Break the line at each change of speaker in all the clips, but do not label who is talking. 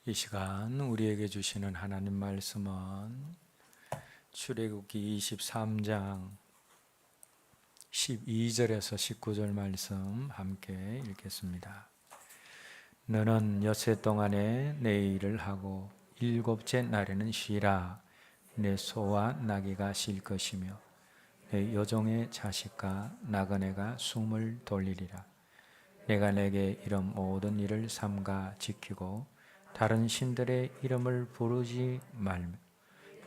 이 시간 우리에게 주시는 하나님 말씀은 출애굽기 23장 12절에서 19절 말씀 함께 읽겠습니다. 너는 엿새 동안에 내 일을 하고 일곱째 날에는 쉬라. 내 소와 나귀가 쉴 것이며 내 여종의 자식과 나그네가 숨을 돌리리라. 내가 내게 이런 모든 일을 삼가 지키고 다른 신들의 이름을 부르지 말며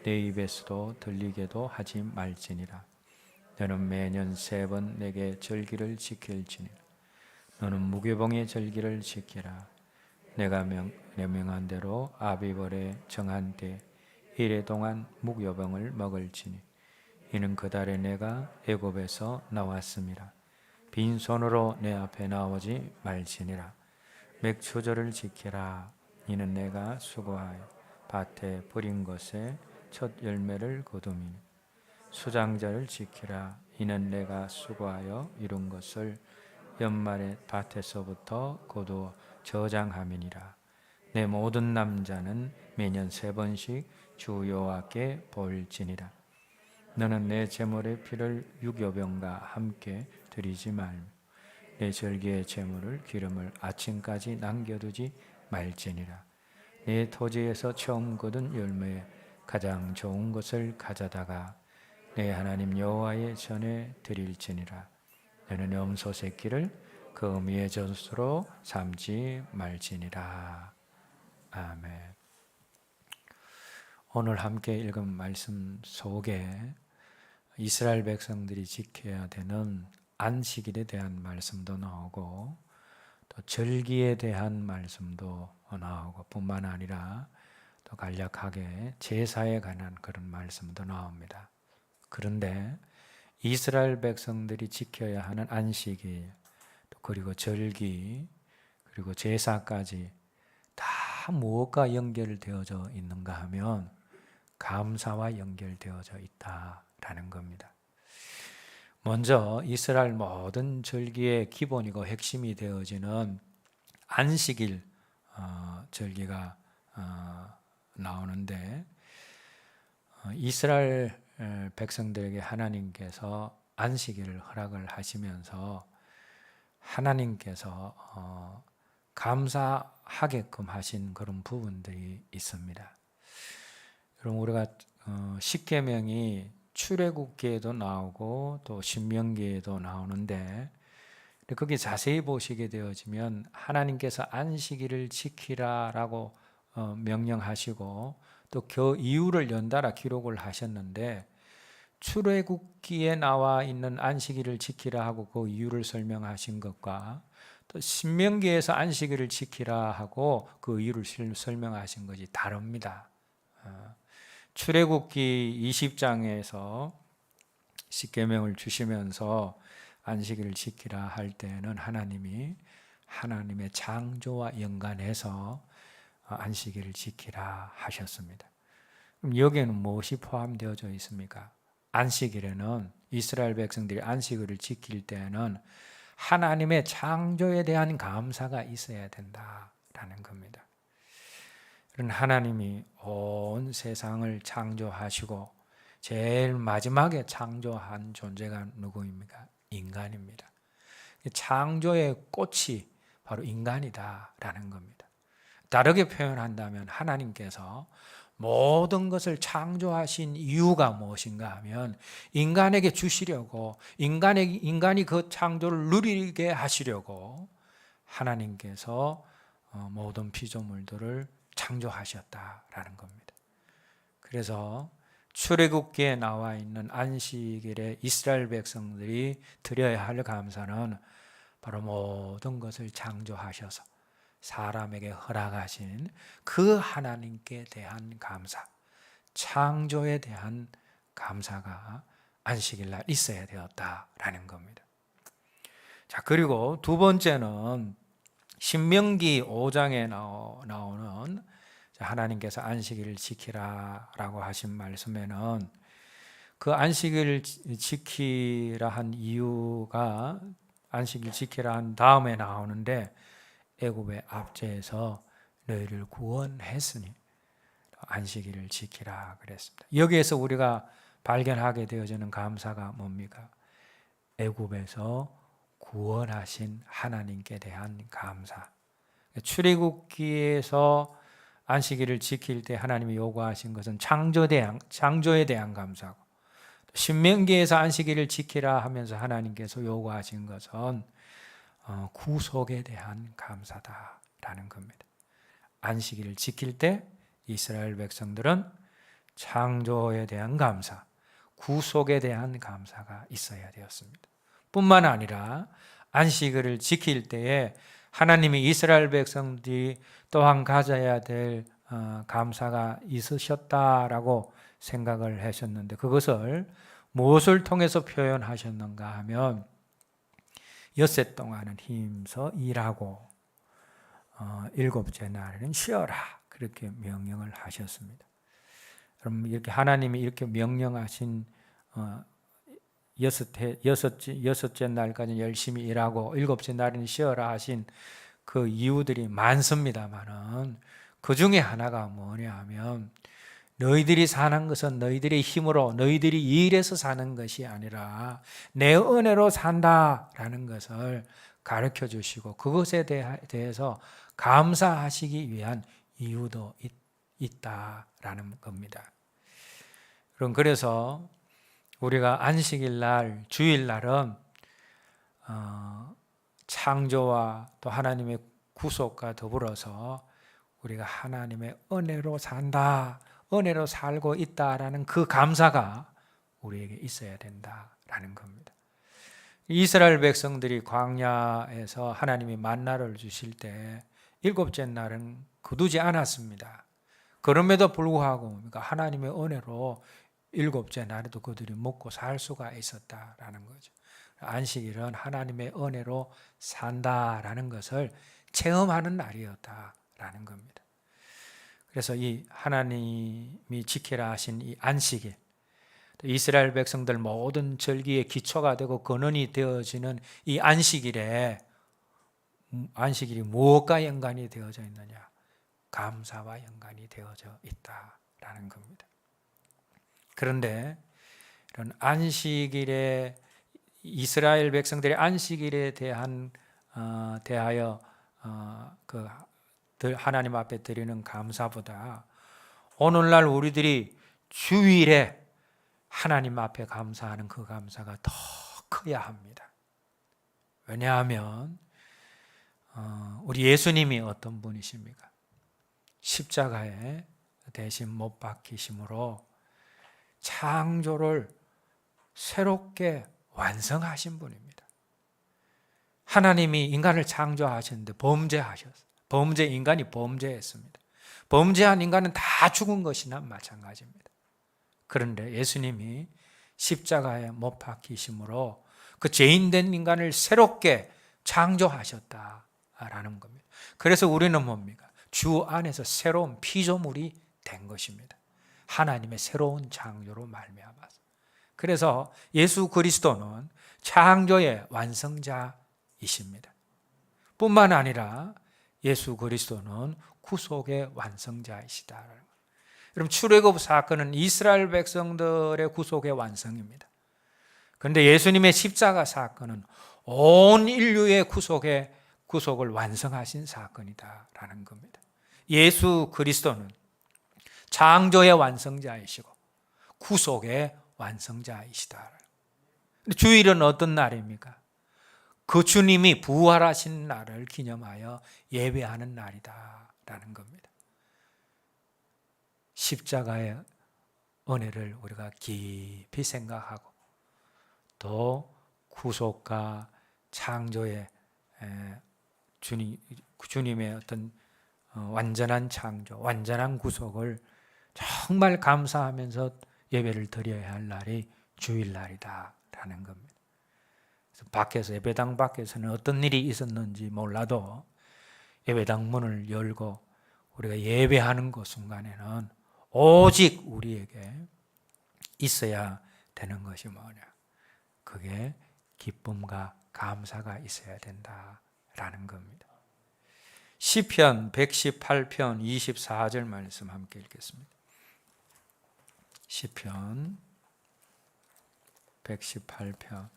내 입에서도 들리게도 하지 말지니라. 너는 매년 3번 내게 절기를 지킬지니라. 너는 무교봉의 절기를 지키라. 내가 명한 대로 아비벌에 정한 때 이래 동안 무교봉을 먹을지니 이는 그 달에 내가 애굽에서 나왔음이라. 빈손으로 내 앞에 나오지 말지니라. 맥추절을 지키라. 이는 내가 수고하여 밭에 뿌린 것에 첫 열매를 거두미니 수장절을 지키라. 이는 내가 수고하여 이룬 것을 연말에 밭에서부터 거두어 저장함이니라. 내 모든 남자는 매년 3번씩 주 여호와께 볼지니라. 너는 내 제물의 피를 유교병과 함께 드리지 말며 내 절기의 제물을 기름을 아침까지 남겨두지 말지니라. 내 토지에서 처음 거둔 열매에 가장 좋은 것을 가져다가 내 하나님 여호와의 전에 드릴지니라. 너는 염소 새끼를 그 어미의 젖으로 삼지 말지니라. 아멘. 오늘 함께 읽은 말씀 속에 이스라엘 백성들이 지켜야 되는 안식일에 대한 말씀도 나오고 또 절기에 대한 말씀도 나오고 뿐만 아니라 또 간략하게 제사에 관한 그런 말씀도 나옵니다. 그런데 이스라엘 백성들이 지켜야 하는 안식일, 또 그리고 절기, 그리고 제사까지 다 무엇과 연결되어져 있는가 하면 감사와 연결되어져 있다라는 겁니다. 먼저 이스라엘 모든 절기의 기본이고 핵심이 되어지는 안식일 절기가 나오는데 이스라엘 백성들에게 하나님께서 안식일을 허락을 하시면서 하나님께서 감사하게끔 하신 그런 부분들이 있습니다. 그럼 우리가 십계명이 출애굽기에도 나오고 또 신명기에도 나오는데 거기 자세히 보시게 되어지면 하나님께서 안식일을 지키라라고 명령하시고 또 그 이유를 연달아 기록을 하셨는데 출애굽기에 나와 있는 안식일을 지키라 하고 그 이유를 설명하신 것과 또 신명기에서 안식일을 지키라 하고 그 이유를 설명하신 것이 다릅니다. 출애굽기 20장에서 십계명을 주시면서 안식일을 지키라 할 때는 하나님이 하나님의 창조와 연관해서 안식일을 지키라 하셨습니다. 그럼 여기에는 무엇이 포함되어져 있습니까? 안식일에는 이스라엘 백성들이 안식일을 지킬 때는 하나님의 창조에 대한 감사가 있어야 된다라는 겁니다. 하나님이 온 세상을 창조하시고 제일 마지막에 창조한 존재가 누구입니까? 인간입니다. 창조의 꽃이 바로 인간이다라는 겁니다. 다르게 표현한다면 하나님께서 모든 것을 창조하신 이유가 무엇인가 하면 인간에게 주시려고 인간이 그 창조를 누리게 하시려고 하나님께서 모든 피조물들을 창조하셨다라는 겁니다. 그래서 출애굽기에 나와 있는 안식일에 이스라엘 백성들이 드려야 할 감사는 바로 모든 것을 창조하셔서 사람에게 허락하신 그 하나님께 대한 감사, 창조에 대한 감사가 안식일날 있어야 되었다라는 겁니다. 자, 그리고 두 번째는 신명기 5장에 나오는 하나님께서 안식일을 지키라라고 하신 말씀에는 그 안식일을 지키라 한 이유가 안식일 지키라 한 다음에 나오는데 애굽의 압제에서 너희를 구원했으니 안식일을 지키라 그랬습니다. 여기에서 우리가 발견하게 되어지는 감사가 뭡니까? 애굽에서 구원하신 하나님께 대한 감사. 출애굽기에서 안식일을 지킬 때 하나님이 요구하신 것은 창조에 대한 감사고, 신명기에서 안식일을 지키라 하면서 하나님께서 요구하신 것은 구속에 대한 감사다라는 겁니다. 안식일을 지킬 때 이스라엘 백성들은 창조에 대한 감사, 구속에 대한 감사가 있어야 되었습니다. 뿐만 아니라 안식일을 지킬 때에 하나님이 이스라엘 백성들이 또한 가져야 될 감사가 있으셨다라고 생각을 하셨는데, 그것을 무엇을 통해서 표현하셨는가 하면 엿새 동안은 힘써 일하고 일곱째 날에는 쉬어라, 그렇게 명령을 하셨습니다. 그럼 이렇게 하나님이 이렇게 명령하신 여섯째 날까지 열심히 일하고 일곱째 날은 쉬어라 하신 그 이유들이 많습니다만은, 그 중에 하나가 뭐냐 하면, 너희들이 사는 것은 너희들의 힘으로 너희들이 일해서 사는 것이 아니라 내 은혜로 산다라는 것을 가르쳐 주시고, 그것에 대해서 감사하시기 위한 이유도 있다라는 겁니다. 그럼 그래서 우리가 안식일 날, 주일 날은 창조와 또 하나님의 구속과 더불어서 우리가 하나님의 은혜로 산다, 은혜로 살고 있다라는 그 감사가 우리에게 있어야 된다라는 겁니다. 이스라엘 백성들이 광야에서 하나님이 만나를 주실 때 일곱째 날은 거두지 않았습니다. 그럼에도 불구하고 하나님의 은혜로 일곱째 날에도 그들이 먹고 살 수가 있었다라는 거죠. 안식일은 하나님의 은혜로 산다라는 것을 체험하는 날이었다라는 겁니다. 그래서 이 하나님이 지키라 하신 이 안식일, 이스라엘 백성들 모든 절기의 기초가 되고 근원이 되어지는 이 안식일이 무엇과 연관이 되어져 있느냐? 감사와 연관이 되어져 있다라는 겁니다. 그런데 이런 안식일에, 이스라엘 백성들의 안식일에 대하여 하나님 앞에 드리는 감사보다 오늘날 우리들이 주일에 하나님 앞에 감사하는 그 감사가 더 커야 합니다. 왜냐하면 우리 예수님이 어떤 분이십니까? 십자가에 대신 못 박히심으로 창조를 새롭게 완성하신 분입니다. 하나님이 인간을 창조하셨는데 범죄하셨어요. 인간이 범죄했습니다. 범죄한 인간은 다 죽은 것이나 마찬가지입니다. 그런데 예수님이 십자가에 못 박히심으로 그 죄인된 인간을 새롭게 창조하셨다라는 겁니다. 그래서 우리는 뭡니까? 주 안에서 새로운 피조물이 된 것입니다. 하나님의 새로운 창조로 말미암아서. 그래서 예수 그리스도는 창조의 완성자이십니다. 뿐만 아니라 예수 그리스도는 구속의 완성자이시다. 여러분, 출애굽 사건은 이스라엘 백성들의 구속의 완성입니다. 그런데 예수님의 십자가 사건은 온 인류의 구속을 완성하신 사건이다라는 겁니다. 예수 그리스도는 창조의 완성자이시고 구속의 완성자이시다. 주일은 어떤 날입니까? 그 주님이 부활하신 날을 기념하여 예배하는 날이다라는 겁니다. 십자가의 은혜를 우리가 깊이 생각하고 또 구속과 창조의 주님의 어떤 완전한 창조, 완전한 구속을 정말 감사하면서 예배를 드려야 할 날이 주일날이다라는 겁니다. 그래서 밖에서, 예배당 밖에서는 어떤 일이 있었는지 몰라도 예배당 문을 열고 우리가 예배하는 그 순간에는 오직 우리에게 있어야 되는 것이 뭐냐? 그게 기쁨과 감사가 있어야 된다라는 겁니다. 시편 118편 24절 말씀 함께 읽겠습니다. 시편 118편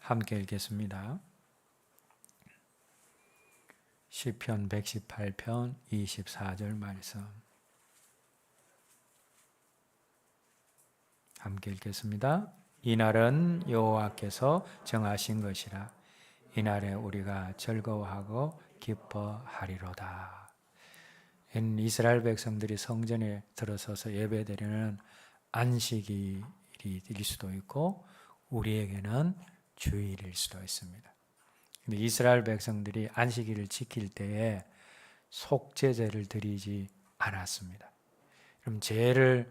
함께 읽겠습니다. 시편 118편 24절 말씀 함께 읽겠습니다. 이날은 여호와께서 정하신 것이라 이날에 우리가 즐거워하고 기뻐하리로다. 이스라엘 백성들이 성전에 들어서서 예배드리는 안식일일 수도 있고 우리에게는 주일일 수도 있습니다. 근데 이스라엘 백성들이 안식일을 지킬 때에 속죄제를 드리지 않았습니다. 그럼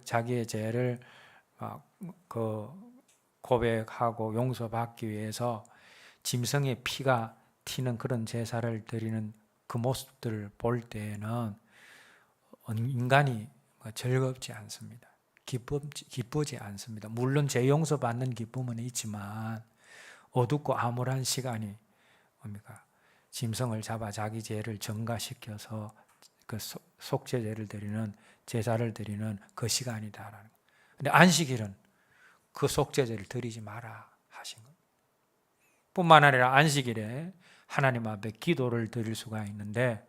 자기의 죄를 고백하고 용서받기 위해서 짐승의 피가 튀는 그런 제사를 드리는 그 모습들을 볼 때에는 인간이 즐겁지 않습니다. 기쁘지 않습니다. 물론 죄 용서받는 기쁨은 있지만 어둡고 암울한 시간이 뭡니까? 짐승을 잡아 자기 죄를 증가시켜서 그 속죄제를 드리는 제사를 드리는 그 시간이다라는 거. 근데 안식일은 그 속죄제를 드리지 마라 하신 겁니다. 뿐만 아니라 안식일에 하나님 앞에 기도를 드릴 수가 있는데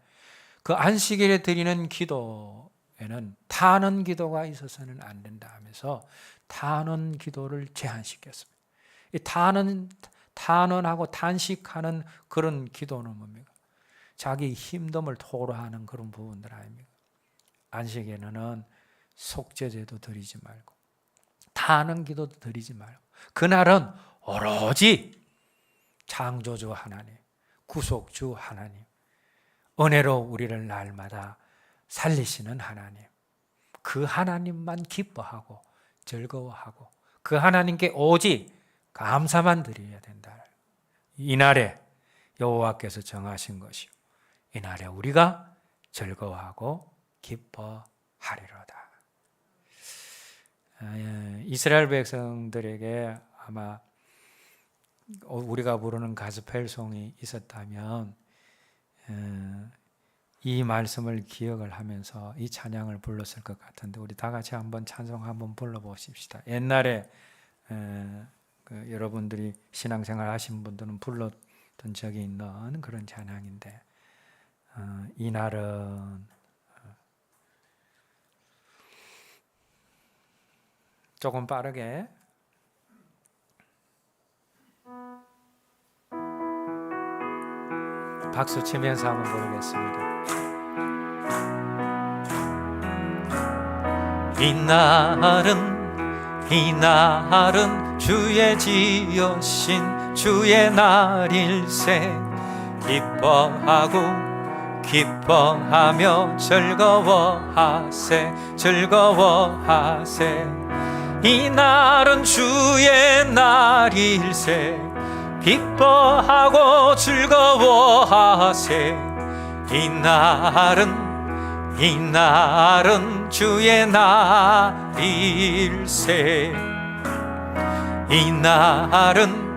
그 안식일에 드리는 기도에는 탄원 기도가 있어서는 안 된다 하면서 탄원 기도를 제한시켰습니다. 이 탄원하고 탄식하는 그런 기도는 뭡니까? 자기 힘듦을 토로하는 그런 부분들 아닙니까? 안식일에는 속죄제도 드리지 말고 탄원 기도도 드리지 말고 그날은 오로지 창조주 하나님, 구속주 하나님, 은혜로 우리를 날마다 살리시는 하나님, 그 하나님만 기뻐하고 즐거워하고 그 하나님께 오직 감사만 드려야 된다. 이날에 여호와께서 정하신 것이요 이날에 우리가 즐거워하고 기뻐하리로다. 이스라엘 백성들에게 아마 우리가 부르는 가스펠송이 있었다면 이 말씀을 기억을 하면서 이 찬양을 불렀을 것 같은데 우리 다 같이 한번 찬송 한번 불러보십시다. 옛날에 여러분들이 신앙생활 하신 분들은 불렀던 적이 있는 그런 찬양인데 이날은 조금 빠르게 박수 치면서 한번 부르겠습니다. 이날은 주의 지으신 주의 날일세 기뻐하며 즐거워하세 이날은 주의 날일세 기뻐하고 즐거워하세 이날은 주의 날일세 이날은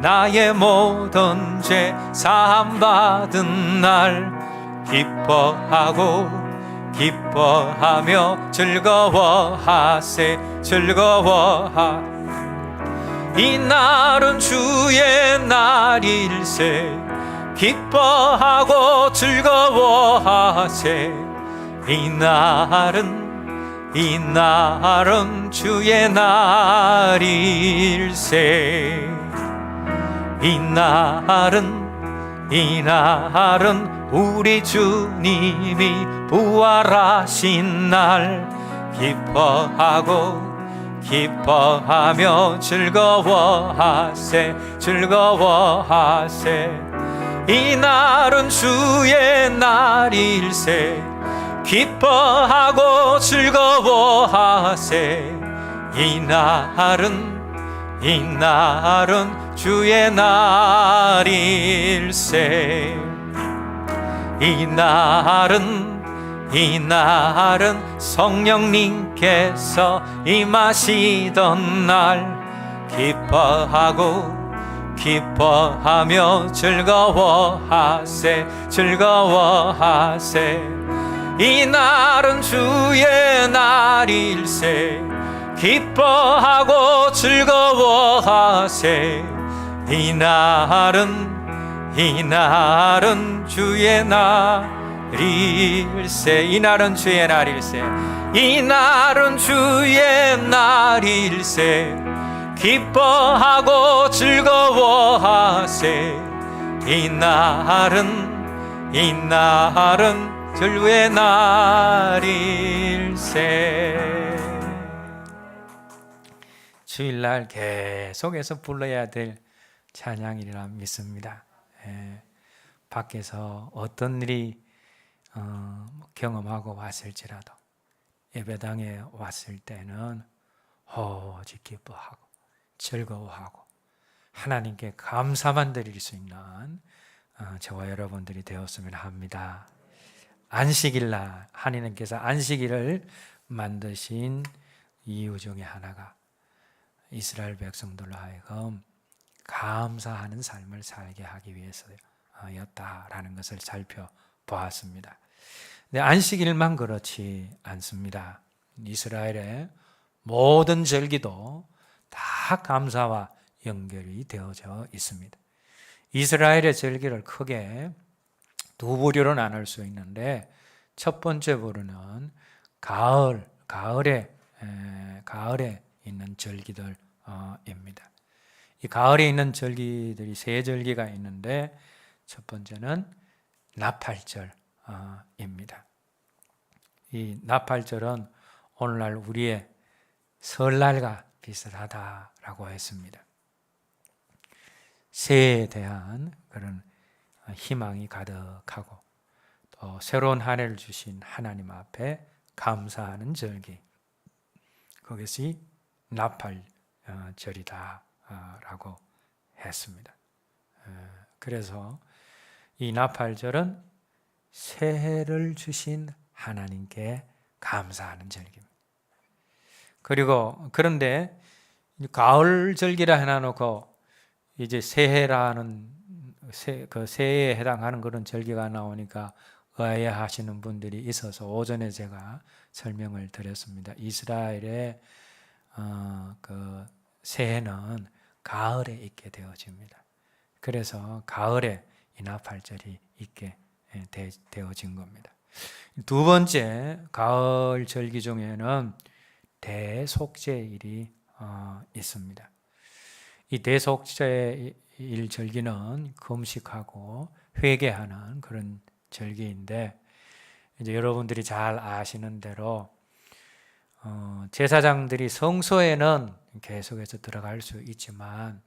나의 모든 죄 사함받은 날 기뻐하며 즐거워하세 이날은 주의 날일세 기뻐하고 즐거워하세 이날은 주의 날일세 이날은 우리 주님이 부활하신 날 기뻐하며 즐거워하세 이날은 주의 날일세 기뻐하고 즐거워하세 이날은 주의 날일세 이날은 성령님께서 임하시던 날 기뻐하며 즐거워하세 이날은 주의 날일세 기뻐하고 즐거워하세 이날은 주의 날일세 이날은 주의 날일세 기뻐하고 즐거워하세 이날은 주의 날일세. 주일날 계속해서 불러야 될 찬양이라 믿습니다. 밖에서 어떤 일이 경험하고 왔을지라도 예배당에 왔을 때는 오직 기뻐하고 즐거워하고 하나님께 감사만 드릴 수 있는 저와 여러분들이 되었으면 합니다. 안식일날 하나님께서 안식일을 만드신 이유 중에 하나가 이스라엘 백성들로 하여금 감사하는 삶을 살게 하기 위해서였다라는 것을 살펴보았습니다. 근데 안식일만 그렇지 않습니다. 이스라엘의 모든 절기도 다 감사와 연결이 되어져 있습니다. 이스라엘의 절기를 크게 두 부류로 나눌 수 있는데 첫 번째 부류는 가을에 있는 절기들입니다. 이 가을에 있는 절기들이 세 절기가 있는데 첫 번째는 나팔절입니다. 이 나팔절은 오늘날 우리의 설날과 비슷하다라고 했습니다. 새해에 대한 그런 희망이 가득하고 또 새로운 한 해를 주신 하나님 앞에 감사하는 절기, 그것이 나팔절이다라고 했습니다. 그래서 이 나팔절은 새해를 주신 하나님께 감사하는 절기입니다. 그런데 가을 절기라 해놔놓고 이제 새해라는 그 새해에 해당하는 그런 절기가 나오니까 의아해하시는 분들이 있어서 오전에 제가 설명을 드렸습니다. 이스라엘의 그 새해는 가을에 있게 되어집니다. 그래서 가을에 이 나팔절이 있게 되어진 겁니다. 두 번째 가을 절기 중에는 대속죄일이 있습니다. 이 대속죄일 절기는 금식하고 회개하는 그런 절기인데 이제 여러분들이 잘 아시는 대로 제사장들이 성소에는 계속해서 들어갈 수 있지만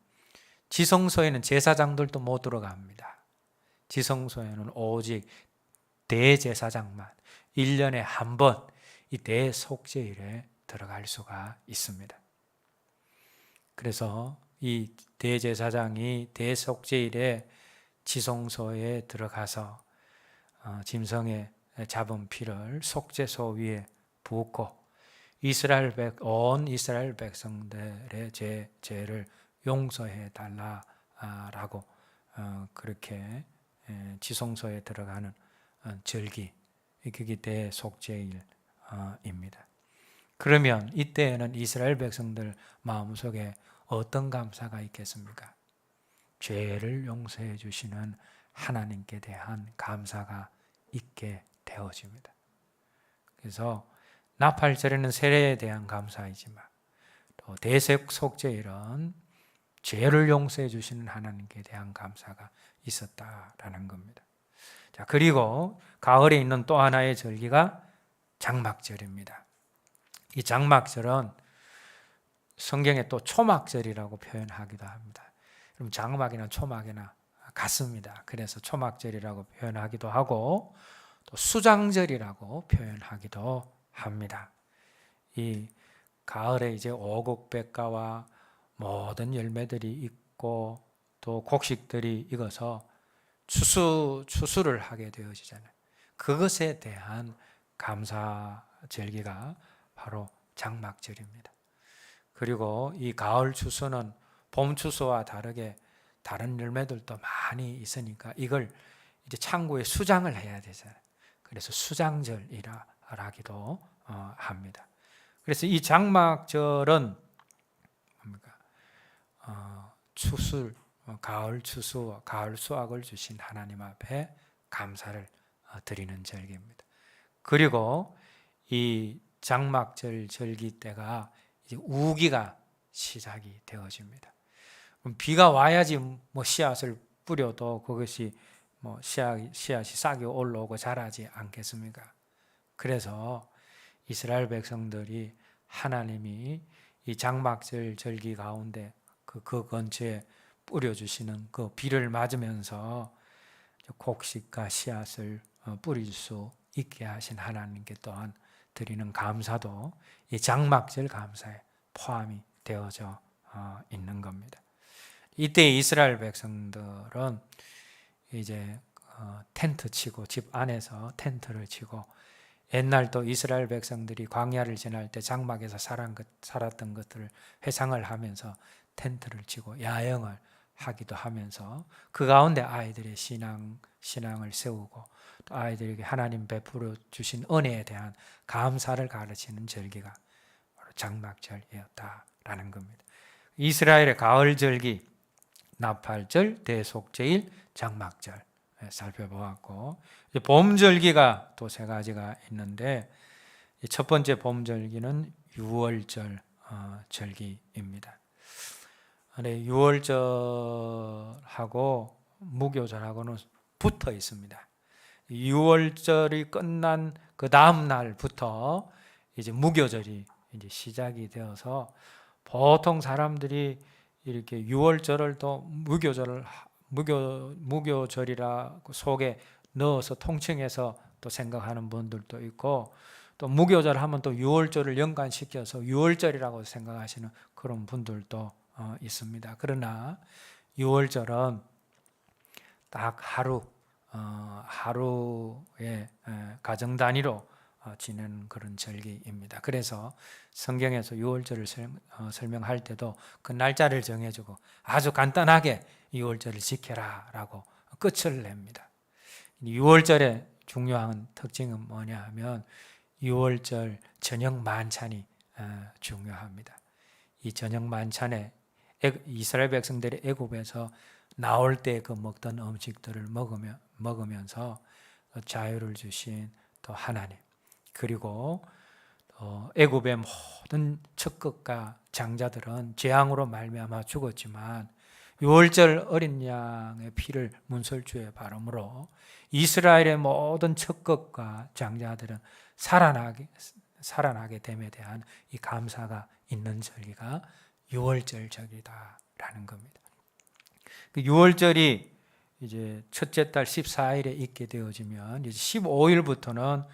지성소에는 제사장들도 못 들어갑니다. 지성소에는 오직 대제사장만 1년에 한 번 이 대속죄일에 들어갈 수가 있습니다. 그래서 이 대제사장이 대속죄일에 지성소에 들어가서 짐승에 잡은 피를 속죄소 위에 붓고 온 이스라엘 백성들의 죄를 용서해 달라라고 그렇게 지성소에 들어가는 절기, 그게 대속죄일입니다. 그러면 이때에는 이스라엘 백성들 마음속에 어떤 감사가 있겠습니까? 죄를 용서해 주시는 하나님께 대한 감사가 있게 되어집니다. 그래서 나팔절에는 세례에 대한 감사이지만 또 대속죄일은 죄를 용서해 주시는 하나님께 대한 감사가 있었다라는 겁니다. 자, 그리고 가을에 있는 또 하나의 절기가 장막절입니다. 이 장막절은 성경에 또 초막절이라고 표현하기도 합니다. 그럼 장막이나 초막이나 같습니다. 그래서 초막절이라고 표현하기도 하고 또 수장절이라고 표현하기도 합니다. 이 가을에 이제 오곡백과와 모든 열매들이 있고 또 곡식들이 익어서 추수를 하게 되어지잖아요. 그것에 대한 감사 절기가 바로 장막절입니다. 그리고 이 가을 추수는 봄 추수와 다르게 다른 열매들도 많이 있으니까 이걸 이제 창고에 수장을 해야 되잖아요. 그래서 수장절이라기도 합니다. 그래서 이 장막절은 뭡니까? 추수, 가을 추수와 가을 수확을 주신 하나님 앞에 감사를 드리는 절기입니다. 그리고 이 장막절 절기 때가 이제 우기가 시작이 되어집니다. 비가 와야지 뭐 씨앗을 뿌려도 그것이 뭐 씨앗이 싹이 올라오고 자라지 않겠습니까? 그래서 이스라엘 백성들이 하나님이 이 장막절 절기 가운데 그 근처에 뿌려주시는 그 비를 맞으면서 곡식과 씨앗을 뿌릴 수 있게 하신 하나님께 또한 드리는 감사도 이 장막절 감사에 포함이 되어져 있는 겁니다. 이때 이스라엘 백성들은 이제 텐트 치고 집 안에서 텐트를 치고 옛날 또 이스라엘 백성들이 광야를 지날 때 장막에서 살았던 것들을 회상을 하면서 텐트를 치고 야영을 하기도 하면서 그 가운데 아이들의 신앙을 세우고 또 아이들에게 하나님 베풀어 주신 은혜에 대한 감사를 가르치는 절기가 바로 장막절이었다라는 겁니다. 이스라엘의 가을 절기, 나팔절, 대속제일, 장막절 살펴보았고, 봄 절기가 또 세 가지가 있는데 첫 번째 봄 절기는 유월절 절기입니다. 유월절하고 무교절하고는 붙어 있습니다. 유월절이 끝난 그 다음 날부터 이제 무교절이 이제 시작이 되어서 보통 사람들이 이렇게 유월절을 또 무교절이라 속에 넣어서 통칭해서 또 생각하는 분들도 있고, 또 무교절 하면 또 유월절을 연관시켜서 유월절이라고 생각하시는 그런 분들도 있습니다. 그러나 유월절은 딱 하루의 가정 단위로 지내는 그런 절기입니다. 그래서 성경에서 유월절을 설명할 때도 그 날짜를 정해주고 아주 간단하게 유월절을 지켜라 라고 끝을 냅니다. 유월절의 중요한 특징은 뭐냐 하면 유월절 저녁 만찬이 중요합니다. 이 저녁 만찬에 이스라엘 백성들이 애굽에서 나올 때 그 먹던 음식들을 먹으면서 자유를 주신 또 하나님, 그리고 애굽의 모든 척것과 장자들은 재앙으로 말미암아 죽었지만 유월절 어린 양의 피를 문설주에 바름으로 이스라엘의 모든 척것과 장자들은 살아나게 됨에 대한 이 감사가 있는 절기가 유월절 절기다라는 겁니다. 그 유월절이 이제 첫째 달 14일에 있게 되어지면 이제 15일부터는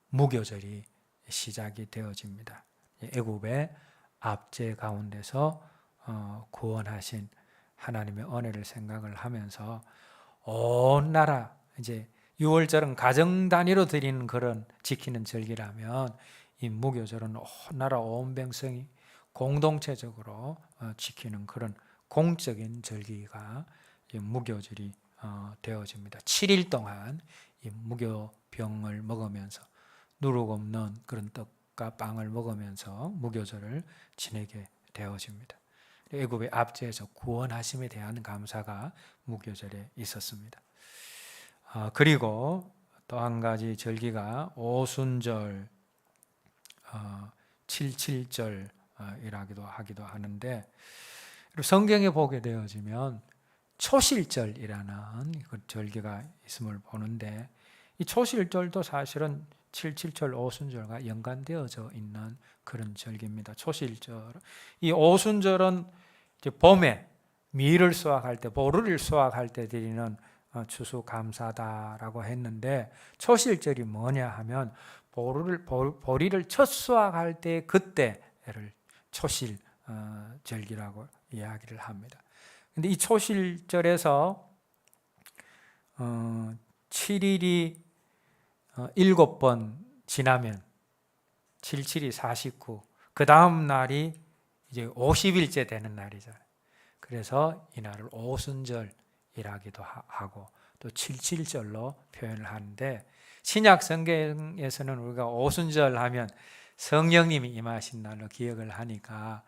무교절이 시작이 되어집니다. 애굽의 압제 가운데서 구원하신 하나님의 은혜를 생각을 하면서 온 나라, 이제 유월절은 가정 단위로 드리는 그런 지키는 절기라면 이 무교절은 온 나라 온 백성이 공동체적으로 지키는 그런 공적인 절기가 무교절이 되어집니다. 7일 동안 이 무교병을 먹으면서 누룩 없는 그런 떡과 빵을 먹으면서 무교절을 지내게 되어집니다. 애굽의 압제에서 구원하심에 대한 감사가 무교절에 있었습니다. 그리고 또 한 가지 절기가 오순절, 칠칠절이라기도 하기도 하는데, 성경에 보게 되어지면 초실절이라는 그 절기가 있음을 보는데, 이 초실절도 사실은 칠칠절 오순절과 연관되어져 있는 그런 절기입니다. 초실절, 이 오순절은 이제 봄에 밀을 수확할 때, 보리를 수확할 때 드리는 추수감사다라고 했는데, 초실절이 뭐냐 하면 보리를 첫 수확할 때 그때를 초실절기라고 이야기를 합니다. 근데 이 초실절에서 7일이 7번 지나면 77이 49, 그 다음 날이 이제 50일째 되는 날이잖아요. 그래서 이 날을 오순절이라기도 하고 또 77절로 표현을 하는데, 신약 성경에서는 우리가 오순절 하면 성령님이 임하신 날로 기억을 하니까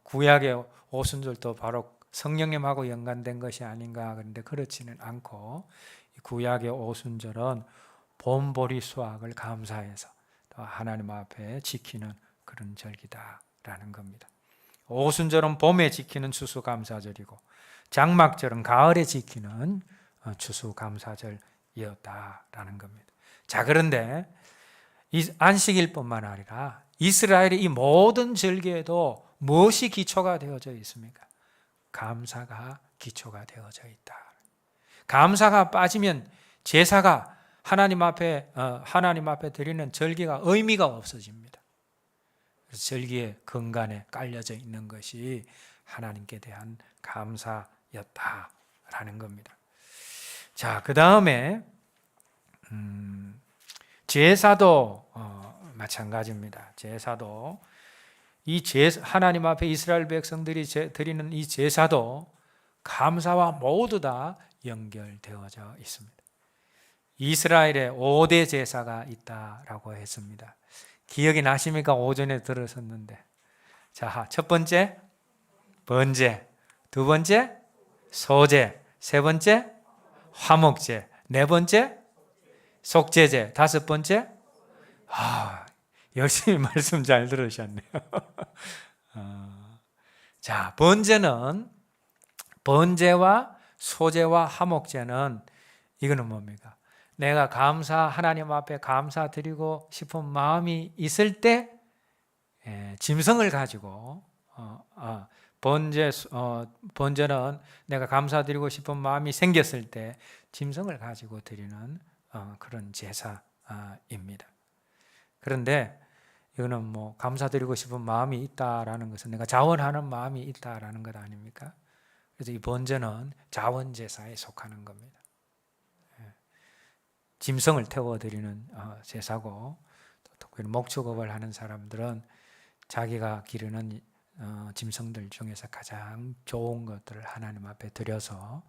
구약의 오순절도 바로 성령님하고 연관된 것이 아닌가. 그런데 그렇지는 않고, 구약의 오순절은 봄보리 수확을 감사해서 또 하나님 앞에 지키는 그런 절기다라는 겁니다. 오순절은 봄에 지키는 추수감사절이고, 장막절은 가을에 지키는 추수감사절이었다라는 겁니다. 자, 그런데 이 안식일뿐만 아니라 이스라엘의 이 모든 절기에도 무엇이 기초가 되어져 있습니까? 감사가 기초가 되어져 있다. 감사가 빠지면 제사가 하나님 앞에 드리는 절기가 의미가 없어집니다. 그래서 절기의 근간에 깔려져 있는 것이 하나님께 대한 감사였다라는 겁니다. 자, 그 다음에 제사도 마찬가지입니다. 제사도 하나님 앞에 이스라엘 백성들이 드리는 이 제사도 감사와 모두 다 연결되어져 있습니다. 이스라엘에 5대 제사가 있다라고 했습니다. 기억이 나십니까? 오전에 들었었는데. 자, 첫 번째 번제, 두 번째 소제, 세 번째 화목제, 네 번째 속죄제, 다섯 번째 열심히 말씀 잘 들으셨네요. 자, 번제와 소제와 화목제는 이거는 뭡니까? 내가 하나님 앞에 감사드리고 싶은 마음이 있을 때 짐승을 가지고, 번제는 내가 감사드리고 싶은 마음이 생겼을 때 짐승을 가지고 드리는 그런 제사입니다. 그런데 이거는 뭐 감사드리고 싶은 마음이 있다라는 것은 내가 자원하는 마음이 있다라는 것 아닙니까? 그래서 이 번제는 자원 제사에 속하는 겁니다. 짐승을 태워드리는 제사고, 특히 목축업을 하는 사람들은 자기가 기르는 짐승들 중에서 가장 좋은 것들을 하나님 앞에 드려서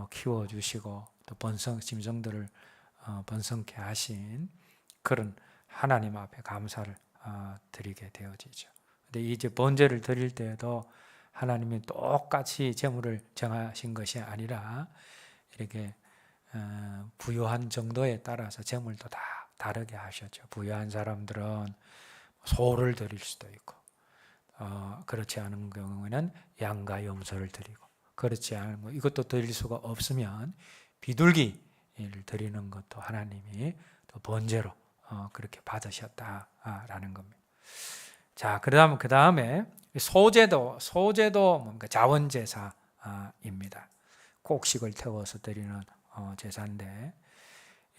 키워주시고 또 짐승들을 번성케 하신 그런 하나님 앞에 감사를 드리게 되어지죠. 근데 이제 번제를 드릴 때에도 하나님이 똑같이 제물을 정하신 것이 아니라 이렇게 부유한 정도에 따라서 제물도 다 다르게 하셨죠. 부유한 사람들은 소를 드릴 수도 있고, 그렇지 않은 경우에는 양과 염소를 드리고, 그렇지 않은 거 이것도 드릴 수가 없으면 비둘기를 드리는 것도 하나님이 또 번제로 그렇게 받으셨다라는 겁니다. 자, 그 다음에 소제도 뭔가 자원제사입니다. 곡식을 태워서 드리는 제사인데,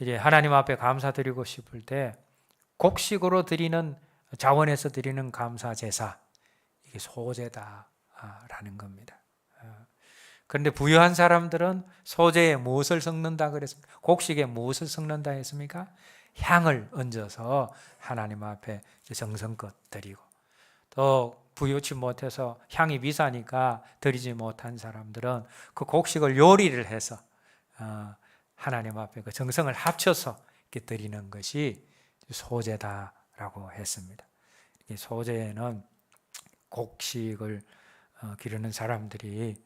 이제 하나님 앞에 감사드리고 싶을 때 곡식으로 드리는, 자원에서 드리는 감사 제사, 이게 소제다라는 겁니다. 그런데 부유한 사람들은 소제에 무엇을 섞는다 그랬습니까? 곡식에 무엇을 섞는다 했습니까? 향을 얹어서 하나님 앞에 정성껏 드리고, 또 부유치 못해서 향이 비싸니까 드리지 못한 사람들은 그 곡식을 요리를 해서 하나님 앞에 그 정성을 합쳐서 이렇게 드리는 것이 소제다라고 했습니다. 소제에는 곡식을 기르는 사람들이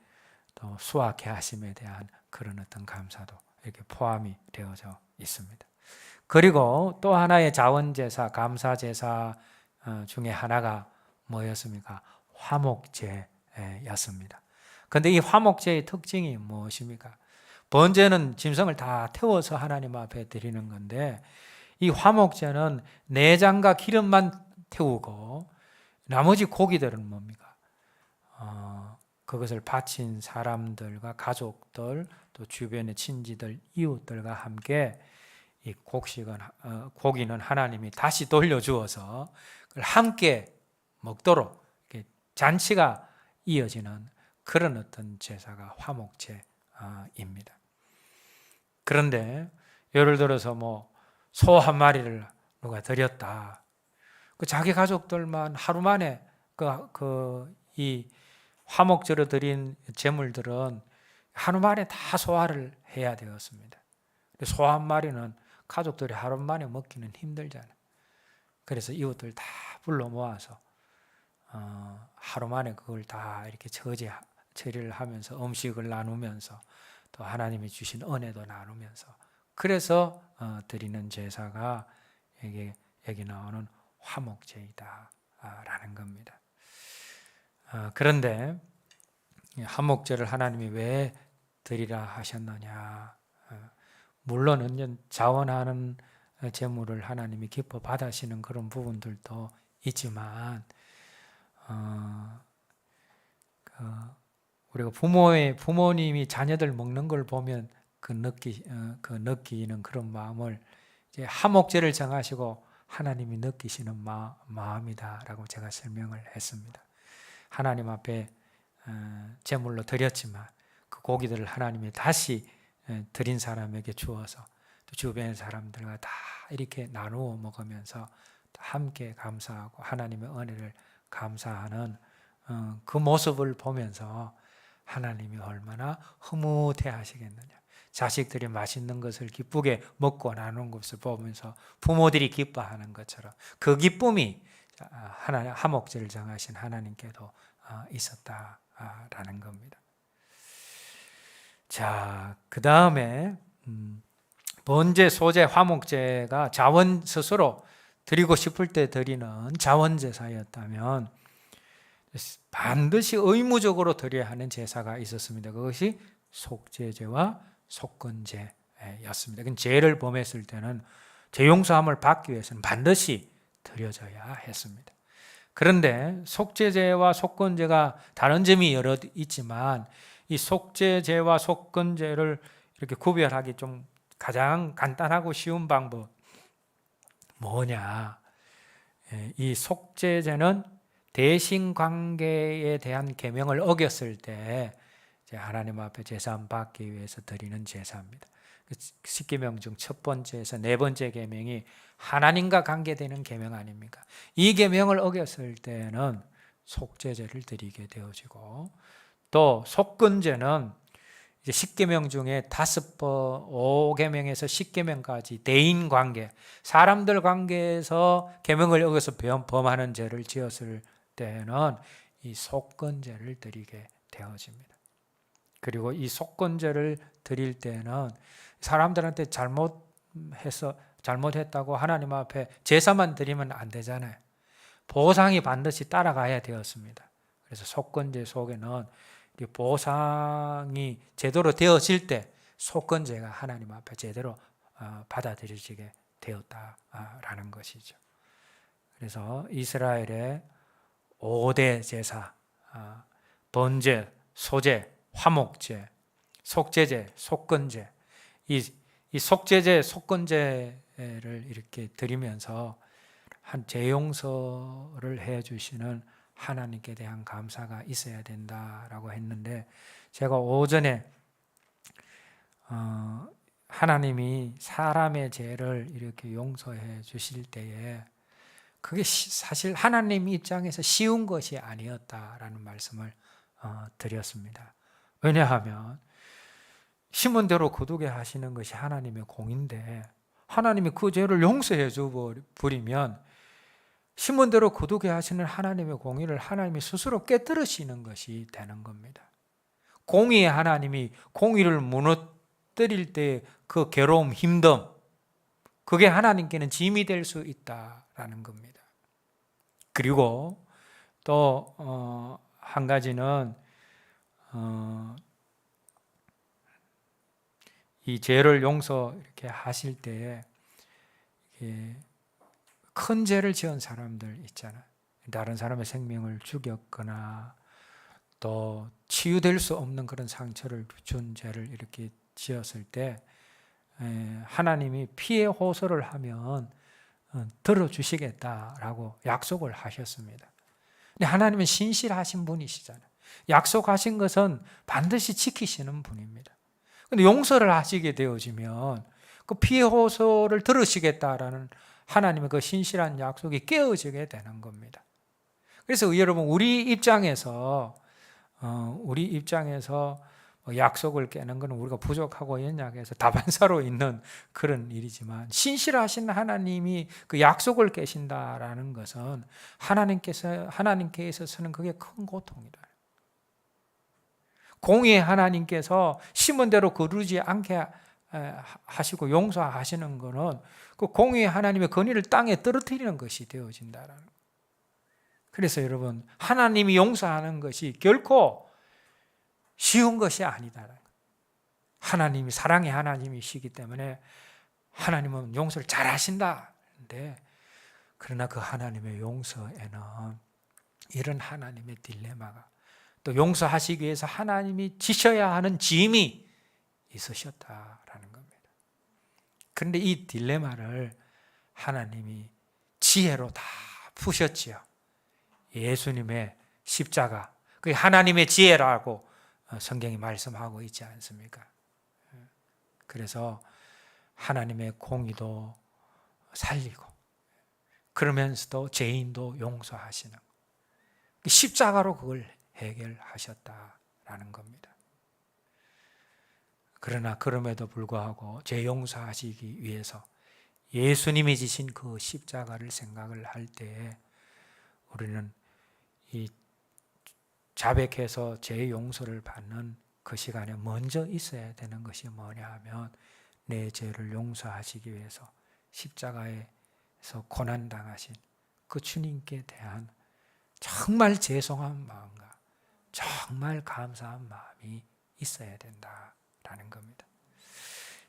또 수확해 하심에 대한 그런 어떤 감사도 이렇게 포함이 되어져 있습니다. 그리고 또 하나의 자원제사, 감사제사 중에 하나가 뭐였습니까? 화목제였습니다. 그런데 이 화목제의 특징이 무엇입니까? 번제는 짐승을 다 태워서 하나님 앞에 드리는 건데, 이 화목제는 내장과 기름만 태우고 나머지 고기들은 뭡니까? 그것을 바친 사람들과 가족들, 또 주변의 친지들, 이웃들과 함께 이 고기는 하나님이 다시 돌려주어서 그걸 함께 먹도록 잔치가 이어지는 그런 어떤 제사가 화목제입니다. 그런데 예를 들어서 소 한 마리를 누가 드렸다. 그 자기 가족들만 하루 만에 이 화목제로 드린 제물들은 하루 만에 다 소화를 해야 되었습니다. 소 한 마리는 가족들이 하루 만에 먹기는 힘들잖아요. 그래서 이웃들 다 불러 모아서 하루 만에 그걸 다 이렇게 처리를 하면서 음식을 나누면서 또 하나님이 주신 은혜도 나누면서 그래서 드리는 제사가 여기 나오는 화목제이다 라는 겁니다. 그런데 화목제를 하나님이 왜 드리라 하셨느냐? 물론은 자원하는 제물을 하나님이 기뻐 받으시는 그런 부분들도 있지만 우리가 부모님이 자녀들 먹는 걸 보면 느끼는 그런 마음을 이제 화목제를 정하시고 하나님이 느끼시는 마음이다라고 제가 설명을 했습니다. 하나님 앞에 제물로 드렸지만 그 고기들을 하나님이 다시 드린 사람에게 주어서 또 주변의 사람들과 다 이렇게 나누어 먹으면서 함께 감사하고 하나님의 은혜를 감사하는 그 모습을 보면서 하나님이 얼마나 흐뭇해 하시겠느냐. 자식들이 맛있는 것을 기쁘게 먹고 나누는 것을 보면서 부모들이 기뻐하는 것처럼 그 기쁨이 화목제를 정하신 하나님께도 있었다라는 겁니다. 자, 그 다음에 번제, 소제, 화목제가 자원 스스로 드리고 싶을 때 드리는 자원제사였다면 반드시 의무적으로 드려야 하는 제사가 있었습니다. 그것이 속죄제와 속건제였습니다. 죄를 범했을 때는 죄 용서함을 받기 위해서는 반드시 드려져야 했습니다. 그런데 속죄제와 속건제가 다른 점이 여러 있지만 이 속죄제와 속건제를 이렇게 구별하기 좀 가장 간단하고 쉬운 방법 뭐냐? 이 속죄제는 대신 관계에 대한 계명을 어겼을 때 하나님 앞에 제사함 받기 위해서 드리는 제사입니다. 10계명 중 첫 번째에서 네 번째 계명이 하나님과 관계되는 계명 아닙니까? 이 계명을 어겼을 때는 속죄제를 드리게 되어지고 또 속건제는 이제 10계명 중에 5계명에서 10계명까지 대인 관계, 사람들 관계에서 계명을 어겨서 범하는 죄를 지었을 때는 이 속건제를 드리게 되어집니다. 그리고 이 속건제를 드릴 때는 사람들한테 잘못했다고 하나님 앞에 제사만 드리면 안 되잖아요. 보상이 반드시 따라가야 되었습니다. 그래서 속건제 속에는 보상이 제대로 되어질 때 속건제가 하나님 앞에 제대로 받아들여지게 되었다라는 것이죠. 그래서 이스라엘의 5대 제사, 번제, 소제, 화목제, 속죄제, 속건제, 이 속죄제, 속건제를 이렇게 드리면서 한 죄용서를 해주시는 하나님께 대한 감사가 있어야 된다라고 했는데 제가 오전에 하나님이 사람의 죄를 이렇게 용서해 주실 때에 그게 사실 하나님 입장에서 쉬운 것이 아니었다라는 말씀을 드렸습니다. 왜냐하면 심은 대로 거두게 하시는 것이 하나님의 공인데 하나님이 그 죄를 용서해 줘버리면 심은 대로 거두게 하시는 하나님의 공의를 하나님이 스스로 깨뜨리시는 것이 되는 겁니다. 공의의 하나님이 공의를 무너뜨릴 때 그 괴로움, 힘듦, 그게 하나님께는 짐이 될 수 있다라는 겁니다. 그리고 또 한 가지는 이 죄를 용서 이렇게 하실 때에 큰 죄를 지은 사람들 있잖아요. 다른 사람의 생명을 죽였거나 또 치유될 수 없는 그런 상처를 준 죄를 이렇게 지었을 때 하나님이 피해 호소를 하면 들어주시겠다라고 약속을 하셨습니다. 근데 하나님은 신실하신 분이시잖아요. 약속하신 것은 반드시 지키시는 분입니다. 근데 용서를 하시게 되어지면 그 피해 호소를 들으시겠다라는 하나님의 그 신실한 약속이 깨어지게 되는 겁니다. 그래서 여러분 우리 입장에서 약속을 깨는 것은 우리가 부족하고 연약해서 다반사로 있는 그런 일이지만 신실하신 하나님이 그 약속을 깨신다라는 것은 하나님께 있어서는 그게 큰 고통이다. 공의의 하나님께서 심은 대로 거두지 않게 하시고 용서하시는 것은 그 공의의 하나님의 권위를 땅에 떨어뜨리는 것이 되어진다라는 거예요. 그래서 여러분 하나님이 용서하는 것이 결코 쉬운 것이 아니다. 하나님이 사랑의 하나님이시기 때문에 하나님은 용서를 잘 하신다. 그러나 그 하나님의 용서에는 이런 하나님의 딜레마가 또 용서하시기 위해서 하나님이 지셔야 하는 짐이 있으셨다라는 겁니다. 그런데 이 딜레마를 하나님이 지혜로 다 푸셨지요. 예수님의 십자가, 그게 하나님의 지혜라고 성경이 말씀하고 있지 않습니까? 그래서 하나님의 공의도 살리고 그러면서도 죄인도 용서하시는 십자가로 그걸 해결하셨다라는 겁니다. 그러나 그럼에도 불구하고 죄 용서하시기 위해서 예수님이 지신 그 십자가를 생각을 할 때에 우리는 이 자백해서 죄 용서를 받는 그 시간에 먼저 있어야 되는 것이 뭐냐 하면 내 죄를 용서하시기 위해서 십자가에서 고난당하신 그 주님께 대한 정말 죄송한 마음과 정말 감사한 마음이 있어야 된다라는 겁니다.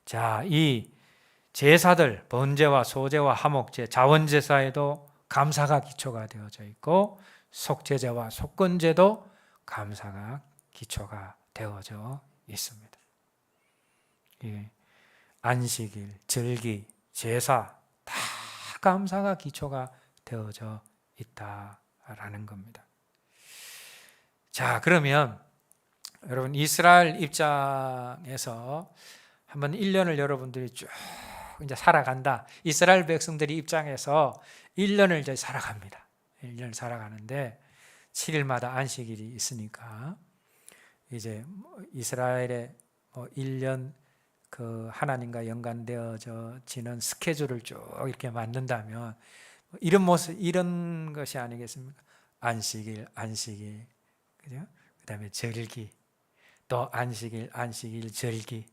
자, 이 제사들 번제와 소제와 화목제, 자원제사에도 감사가 기초가 되어져 있고 속죄제와 속건제도 감사가 기초가 되어져 있습니다. 안식일, 절기, 제사 다 감사가 기초가 되어져 있다라는 겁니다. 자, 그러면 여러분 이스라엘 입장에서 한번 1년을 여러분들이 쭉 이제 살아간다. 이스라엘 백성들이 입장에서 1년을 이제 살아갑니다. 1년을 살아가는데 7일마다 안식일이 있으니까 이제 이스라엘의 1년 그 하나님과 연관되어지는 스케줄을 쭉 이렇게 만든다면 이런 모습, 이런 것이 아니겠습니까? 안식일, 그죠? 그다음에 절기, 또 안식일, 절기,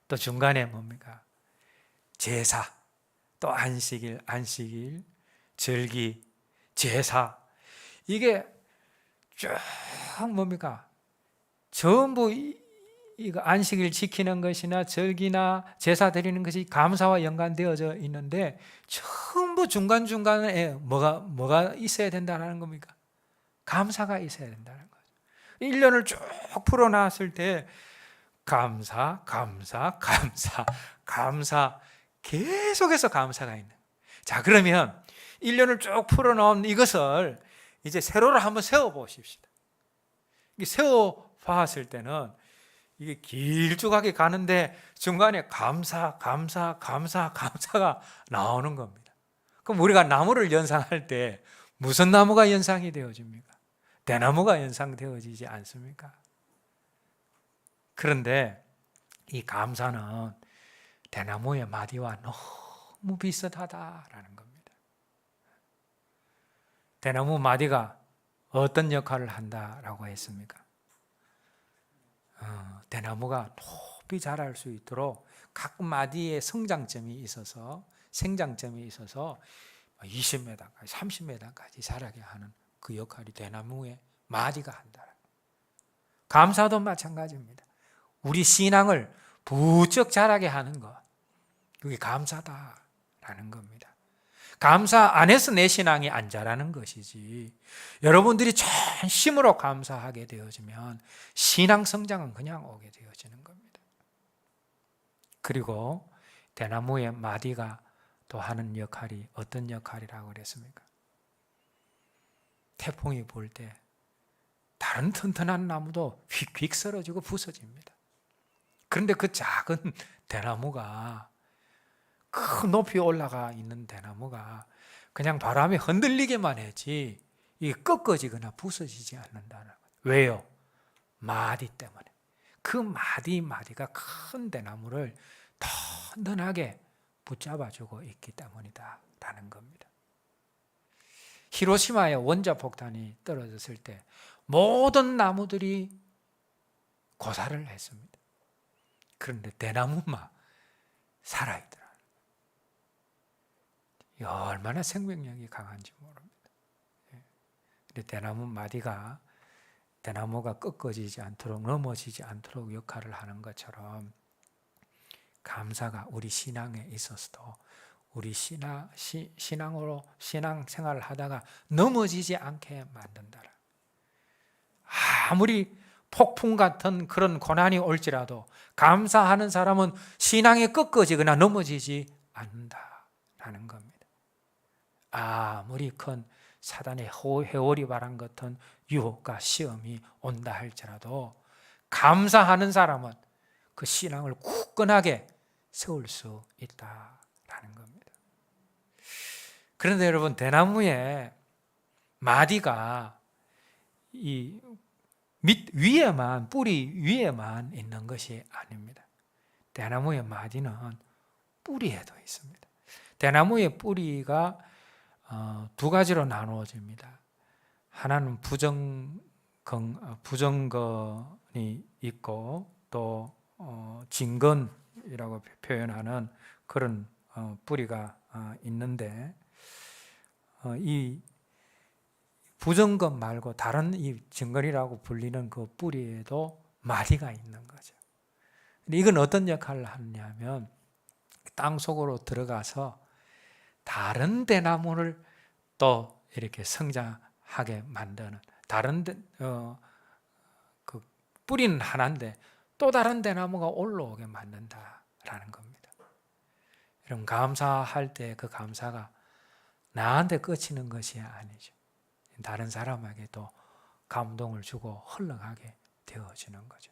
또 중간에 뭡니까? 제사, 또 안식일, 절기, 제사. 이게 쭉 뭡니까? 전부 이거 안식일 지키는 것이나 절기나 제사 드리는 것이 감사와 연관되어져 있는데 전부 중간중간에 뭐가 있어야 된다는 겁니까? 감사가 있어야 된다는 거죠. 1년을 쭉 풀어놨을 때 감사 계속해서 감사가 있는. 자, 그러면 1년을 쭉 풀어놓은 이것을 이제 세로로 한번 세워보십시다. 세워봤을 때는 이게 길쭉하게 가는데 중간에 감사가 나오는 겁니다. 그럼 우리가 나무를 연상할 때 무슨 나무가 연상이 되어집니까? 대나무가 연상되어지지 않습니까? 그런데 이 감사는 대나무의 마디와 너무 비슷하다라는 겁니다. 대나무 마디가 어떤 역할을 한다라고 했습니까? 대나무가 높이 자랄 수 있도록 각 마디에 생장점이 있어서 20m까지 30m까지 자라게 하는 그 역할이 대나무의 마디가 한다. 감사도 마찬가지입니다. 우리 신앙을 부쩍 자라게 하는 것, 그게 감사다라는 겁니다. 감사 안에서 내 신앙이 안 자라는 것이지, 여러분들이 전심으로 감사하게 되어지면 신앙 성장은 그냥 오게 되어지는 겁니다. 그리고 대나무의 마디가 또 하는 역할이 어떤 역할이라고 그랬습니까? 태풍이 불 때 다른 튼튼한 나무도 휙휙 쓰러지고 부서집니다. 그런데 그 작은 대나무가 큰 높이 올라가 있는 대나무가 그냥 바람에 흔들리게만 했지 이게 꺾어지거나 부서지지 않는다는 거예요. 왜요? 마디 때문에. 그 마디가 큰 대나무를 든든하게 붙잡아주고 있기 때문이다라는 겁니다. 히로시마에 원자폭탄이 떨어졌을 때 모든 나무들이 고사를 했습니다. 그런데 대나무만 살아있더라. 얼마나 생명력이 강한지 모릅니다. 근데 대나무 마디가 대나무가 꺾어지지 않도록 넘어지지 않도록 역할을 하는 것처럼 감사가 우리 신앙에 있어서도 우리 신앙으로 신앙생활을 하다가 넘어지지 않게 만든다. 아무리 폭풍 같은 그런 고난이 올지라도 감사하는 사람은 신앙에 꺾어지거나 넘어지지 않는다라는 겁니다. 아무리 큰 사단의 회오리 바람 같은 유혹과 시험이 온다 할지라도 감사하는 사람은 그 신앙을 굳건하게 세울 수 있다라는 겁니다. 그런데 여러분, 대나무의 마디가 이 밑 위에만, 뿌리 위에만 있는 것이 아닙니다. 대나무의 마디는 뿌리에도 있습니다. 대나무의 뿌리가 두 가지로 나누어집니다. 하나는 부정건이 있고 또 진건이라고 표현하는 그런 뿌리가 있는데 이 부정건 말고 다른 이 진건이라고 불리는 그 뿌리에도 마디가 있는 거죠. 근데 이건 어떤 역할을 하느냐면 땅 속으로 들어가서 다른 대나무를 또 이렇게 성장하게 만드는 다른 그 뿌리는 하나인데 또 다른 대나무가 올라오게 만든다라는 겁니다. 여러분, 감사할 때 그 감사가 나한테 그치는 것이 아니죠. 다른 사람에게도 감동을 주고 흘러가게 되어지는 거죠.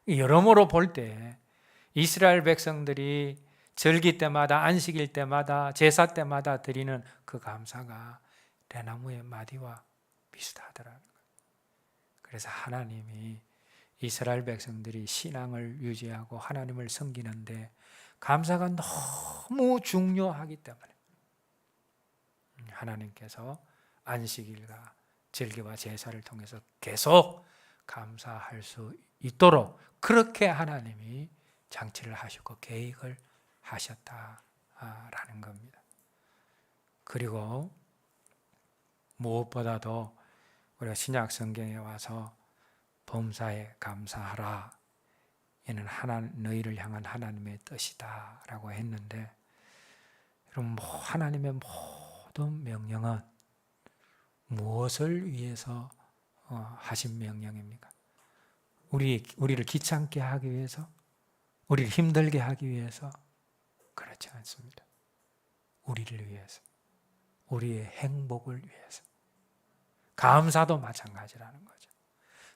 여러모로 볼 때 이스라엘 백성들이 절기 때마다, 안식일 때마다, 제사 때마다 드리는 그 감사가 대나무의 마디와 비슷하더라는 거예요. 그래서 하나님이 이스라엘 백성들이 신앙을 유지하고 하나님을 섬기는데 감사가 너무 중요하기 때문에 하나님께서 안식일과 절기와 제사를 통해서 계속 감사할 수 있도록 그렇게 하나님이 장치를 하시고 계획을 하셨다라는 겁니다. 그리고 무엇보다도 우리가 신약 성경에 와서 범사에 감사하라. 이는 너희를 향한 하나님의 뜻이다라고 했는데, 여러분, 하나님의 모든 명령은 무엇을 위해서 하신 명령입니까? 우리를 귀찮게 하기 위해서? 우리를 힘들게 하기 위해서? 그렇지 않습니다. 우리를 위해서, 우리의 행복을 위해서. 감사도 마찬가지라는 거죠.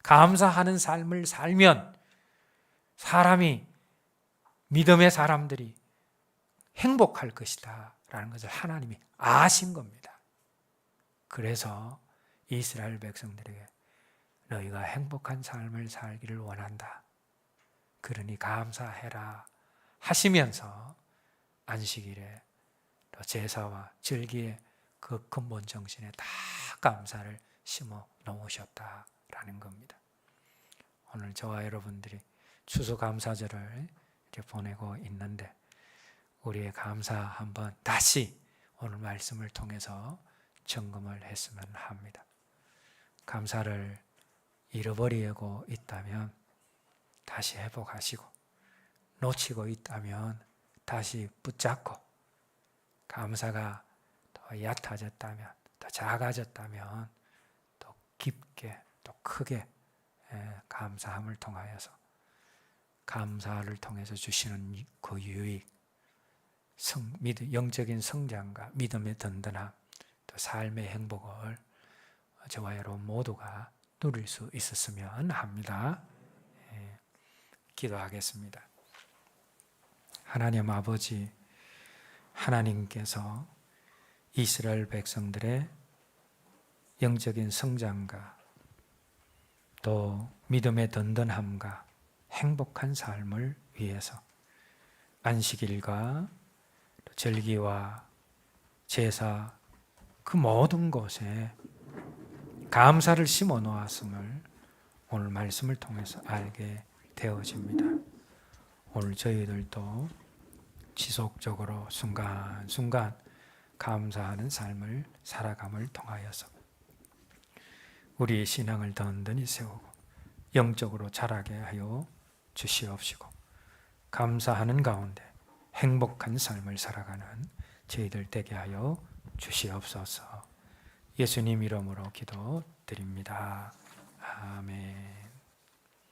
감사하는 삶을 살면 사람이, 믿음의 사람들이 행복할 것이다 라는 것을 하나님이 아신 겁니다. 그래서 이스라엘 백성들에게 너희가 행복한 삶을 살기를 원한다. 그러니 감사해라 하시면서 안식일에 또 제사와 절기의 그 근본 정신에 다 감사를 심어 놓으셨다라는 겁니다. 오늘 저와 여러분들이 추수감사절을 이렇게 보내고 있는데 우리의 감사 한번 다시 오늘 말씀을 통해서 점검을 했으면 합니다. 감사를 잃어버리고 있다면 다시 회복하시고, 놓치고 있다면 다시 붙잡고, 감사가 더 얕아졌다면, 더 작아졌다면 더 깊게, 더 크게 감사함을 통하여서 감사를 통해서 주시는 그 유익, 영적인 성장과 믿음의 든든함, 또 삶의 행복을 저와 여러분 모두가 누릴 수 있었으면 합니다. 기도하겠습니다. 하나님 아버지, 하나님께서 이스라엘 백성들의 영적인 성장과 또 믿음의 든든함과 행복한 삶을 위해서 안식일과 절기와 제사 그 모든 곳에 감사를 심어 놓았음을 오늘 말씀을 통해서 알게 되어집니다. 오늘 저희들도 지속적으로 순간순간 감사하는 삶을 살아감을 통하여서 우리의 신앙을 든든히 세우고 영적으로 자라게 하여 주시옵시고 감사하는 가운데 행복한 삶을 살아가는 저희들 되게 하여 주시옵소서. 예수님 이름으로 기도드립니다. 아멘.